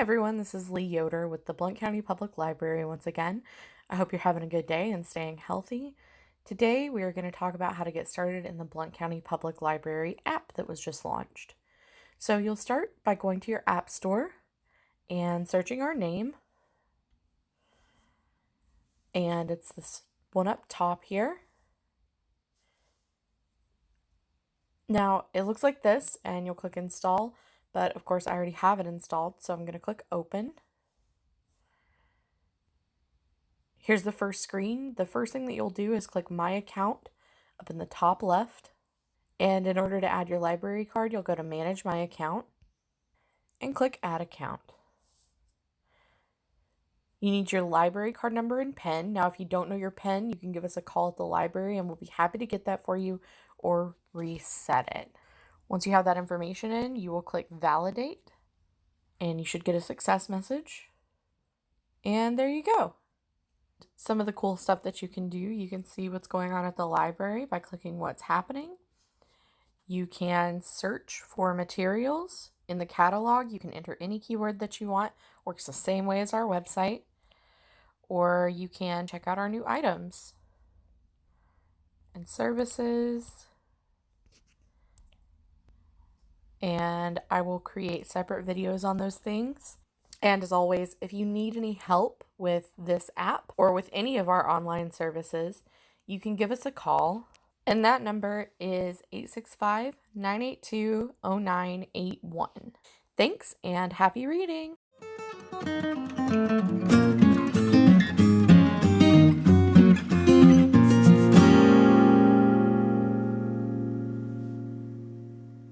everyone, this is Lee Yoder with the Blount County Public Library once again. I hope you're having a good day and staying healthy. Today we are going to talk about how to get started in the Blount County Public Library app that was just launched. So you'll start by going to your app store and searching our name. And it's this one up top here. Now it looks like this and you'll click install, but of course I already have it installed, so I'm going to click open. Here's the first screen. The first thing that you'll do is click My Account up in the top left. And in order to add your library card, you'll go to Manage My Account and click Add Account. You need your library card number and PIN. Now, if you don't know your PIN, you can give us a call at the library and we'll be happy to get that for you or reset it. Once you have that information in, you will click Validate and you should get a success message. And there you go. Some of the cool stuff that you can do, you can see what's going on at the library by clicking what's happening. You can search for materials in the catalog. You can enter any keyword that you want. Works the same way as our website. Or you can check out our new items and services. And I will create separate videos on those things. And as always, if you need any help with this app or with any of our online services, you can give us a call. And that number is 865-982-0981. Thanks and happy reading!